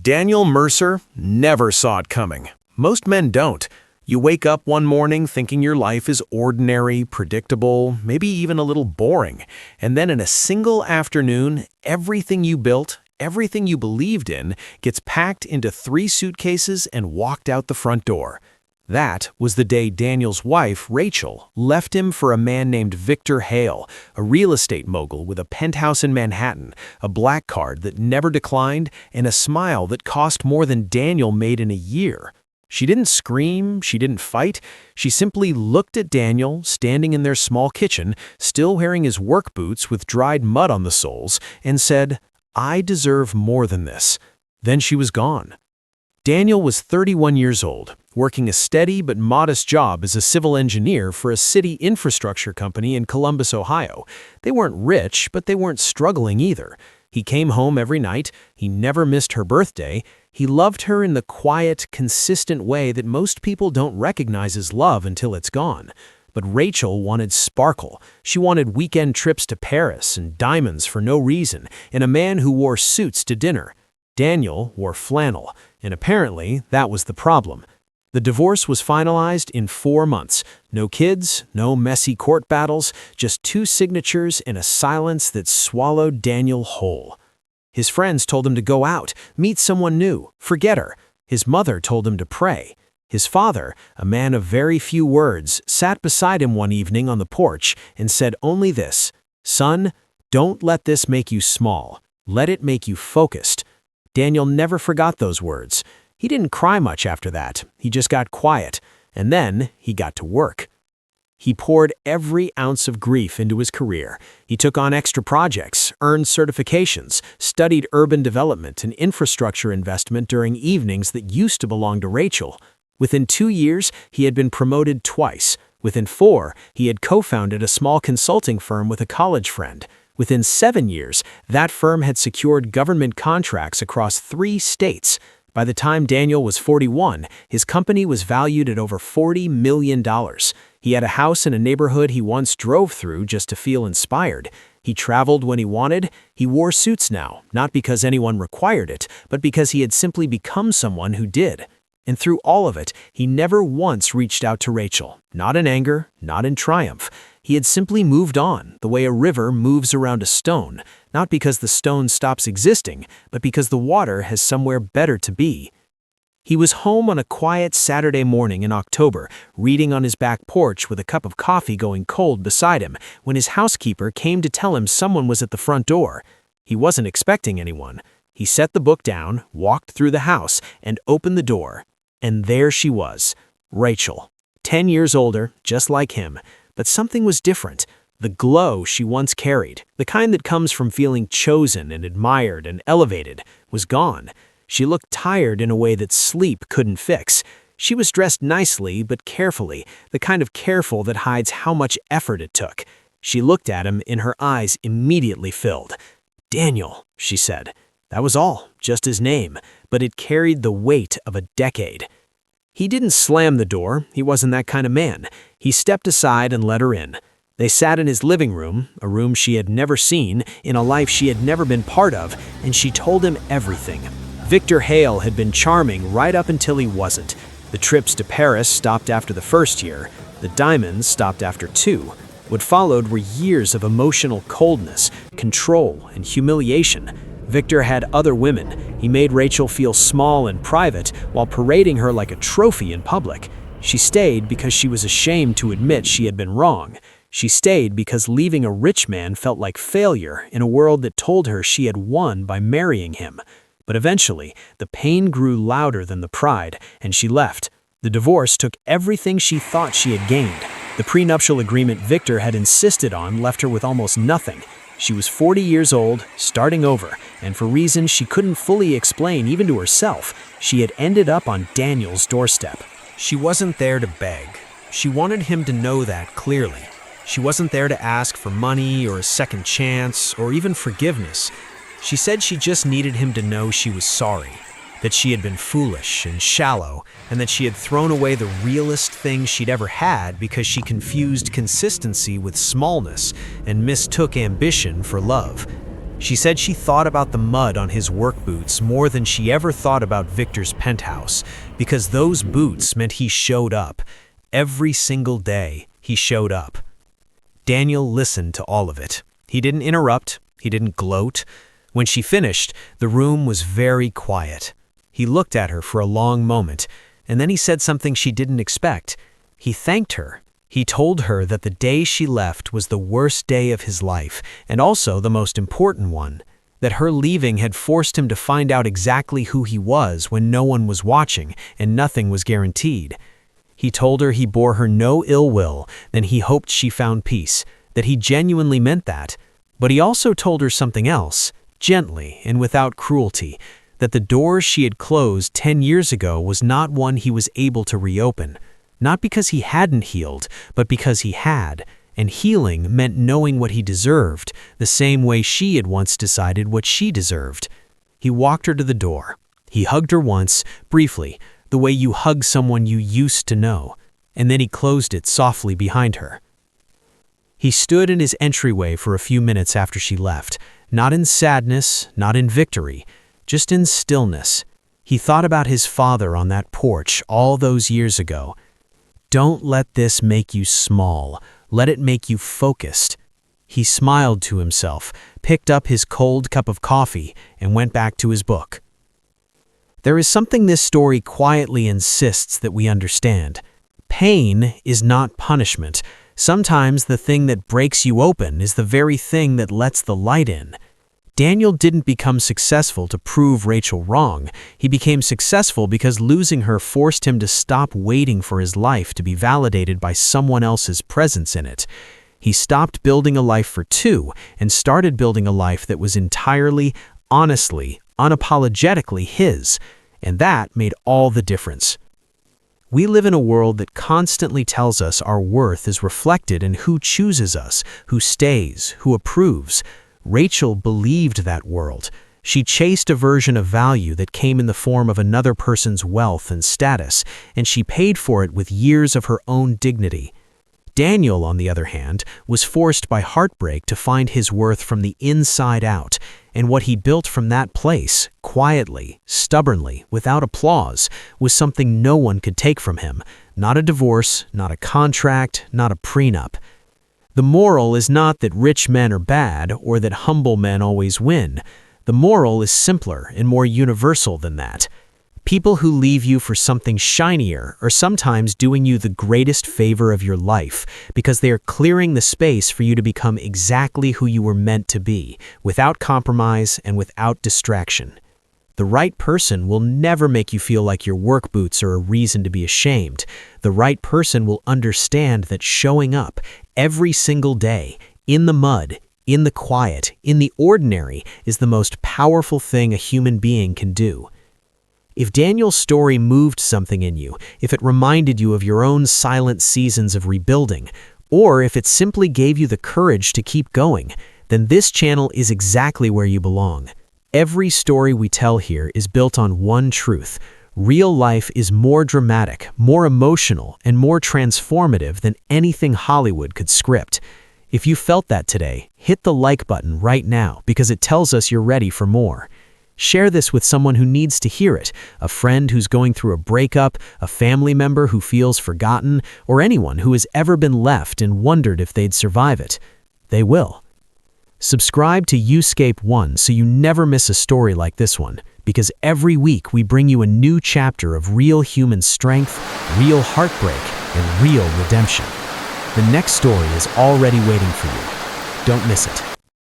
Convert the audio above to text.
Daniel Mercer never saw it coming. Most men don't. You wake up one morning thinking your life is ordinary, predictable, maybe even a little boring. And then in a single afternoon, everything you built, everything you believed in, gets packed into 3 suitcases and walked out the front door. That was the day Daniel's wife, Rachel, left him for a man named Victor Hale, a real estate mogul with a penthouse in Manhattan, a black card that never declined, and a smile that cost more than Daniel made in a year. She didn't scream, she didn't fight. She simply looked at Daniel, standing in their small kitchen, still wearing his work boots with dried mud on the soles, and said, "I deserve more than this." Then she was gone. Daniel was 31 years old, working a steady but modest job as a civil engineer for a city infrastructure company in Columbus, Ohio. They weren't rich, but they weren't struggling either. He came home every night. He never missed her birthday. He loved her in the quiet, consistent way that most people don't recognize as love until it's gone. But Rachel wanted sparkle. She wanted weekend trips to Paris and diamonds for no reason, and a man who wore suits to dinner. Daniel wore flannel, and apparently that was the problem. The divorce was finalized in 4 months. No kids, no messy court battles, just 2 signatures and a silence that swallowed Daniel whole. His friends told him to go out, meet someone new, forget her. His mother told him to pray. His father, a man of very few words, sat beside him one evening on the porch and said only this: "Son, don't let this make you small. Let it make you focused." Daniel never forgot those words. He didn't cry much after that. He just got quiet, and then he got to work. He poured every ounce of grief into his career. He took on extra projects, earned certifications, studied urban development and infrastructure investment during evenings that used to belong to Rachel. Within 2 years, he had been promoted twice. Within 4, he had co-founded a small consulting firm with a college friend. Within 7 years, that firm had secured government contracts across 3 states. By the time Daniel was 41, his company was valued at over $40 million. He had a house in a neighborhood he once drove through just to feel inspired. He traveled when he wanted. He wore suits now, not because anyone required it, but because he had simply become someone who did. And through all of it, he never once reached out to Rachel, not in anger, not in triumph. He had simply moved on, the way a river moves around a stone, not because the stone stops existing, but because the water has somewhere better to be. He was home on a quiet Saturday morning in October, reading on his back porch with a cup of coffee going cold beside him, when his housekeeper came to tell him someone was at the front door. He wasn't expecting anyone. He set the book down, walked through the house, and opened the door. And there she was, Rachel, 10 years older, just like him. But something was different. The glow she once carried, the kind that comes from feeling chosen and admired and elevated, was gone. She looked tired in a way that sleep couldn't fix. She was dressed nicely but carefully, the kind of careful that hides how much effort it took. She looked at him and her eyes immediately filled. "Daniel," she said. That was all, just his name, but it carried the weight of a decade. He didn't slam the door. He wasn't that kind of man. He stepped aside and let her in. They sat in his living room, a room she had never seen, in a life she had never been part of, and she told him everything. Victor Hale had been charming right up until he wasn't. The trips to Paris stopped after the first year. The diamonds stopped after 2. What followed were years of emotional coldness, control, and humiliation. Victor had other women. He made Rachel feel small and private while parading her like a trophy in public. She stayed because she was ashamed to admit she had been wrong. She stayed because leaving a rich man felt like failure in a world that told her she had won by marrying him. But eventually, the pain grew louder than the pride, and she left. The divorce took everything she thought she had gained. The prenuptial agreement Victor had insisted on left her with almost nothing. She was 40 years old, starting over, and for reasons she couldn't fully explain even to herself, she had ended up on Daniel's doorstep. She wasn't there to beg. She wanted him to know that clearly. She wasn't there to ask for money or a second chance or even forgiveness. She said she just needed him to know she was sorry, that she had been foolish and shallow, and that she had thrown away the realest thing she'd ever had because she confused consistency with smallness and mistook ambition for love. She said she thought about the mud on his work boots more than she ever thought about Victor's penthouse, because those boots meant he showed up. Every single day, he showed up. Daniel listened to all of it. He didn't interrupt. He didn't gloat. When she finished, the room was very quiet. He looked at her for a long moment, and then he said something she didn't expect. He thanked her. He told her that the day she left was the worst day of his life, and also the most important one, that her leaving had forced him to find out exactly who he was when no one was watching and nothing was guaranteed. He told her he bore her no ill will, then he hoped she found peace, that he genuinely meant that. But he also told her something else, gently and without cruelty, that the door she had closed 10 years ago was not one he was able to reopen. Not because he hadn't healed, but because he had, and healing meant knowing what he deserved, the same way she had once decided what she deserved. He walked her to the door. He hugged her once, briefly, the way you hug someone you used to know, and then he closed it softly behind her. He stood in his entryway for a few minutes after she left, not in sadness, not in victory, just in stillness. He thought about his father on that porch all those years ago. Don't let this make you small. Let it make you focused. He smiled to himself, picked up his cold cup of coffee, and went back to his book. There is something this story quietly insists that we understand. Pain is not punishment. Sometimes the thing that breaks you open is the very thing that lets the light in. Daniel didn't become successful to prove Rachel wrong. He became successful because losing her forced him to stop waiting for his life to be validated by someone else's presence in it. He stopped building a life for two and started building a life that was entirely, honestly, unapologetically his. And that made all the difference. We live in a world that constantly tells us our worth is reflected in who chooses us, who stays, who approves. Rachel believed that world. She chased a version of value that came in the form of another person's wealth and status, and she paid for it with years of her own dignity. Daniel, on the other hand, was forced by heartbreak to find his worth from the inside out, and what he built from that place, quietly, stubbornly, without applause, was something no one could take from him. Not a divorce, not a contract, not a prenup. The moral is not that rich men are bad or that humble men always win. The moral is simpler and more universal than that. People who leave you for something shinier are sometimes doing you the greatest favor of your life because they are clearing the space for you to become exactly who you were meant to be, without compromise and without distraction. The right person will never make you feel like your work boots are a reason to be ashamed. The right person will understand that showing up every single day, in the mud, in the quiet, in the ordinary, is the most powerful thing a human being can do. If Daniel's story moved something in you, if it reminded you of your own silent seasons of rebuilding, or if it simply gave you the courage to keep going, then this channel is exactly where you belong. Every story we tell here is built on one truth. Real life is more dramatic, more emotional, and more transformative than anything Hollywood could script. If you felt that today, hit the like button right now because it tells us you're ready for more. Share this with someone who needs to hear it, a friend who's going through a breakup, a family member who feels forgotten, or anyone who has ever been left and wondered if they'd survive it. They will. Subscribe to Uscape One so you never miss a story like this one, because every week we bring you a new chapter of real human strength, real heartbreak, and real redemption. The next story is already waiting for you. Don't miss it.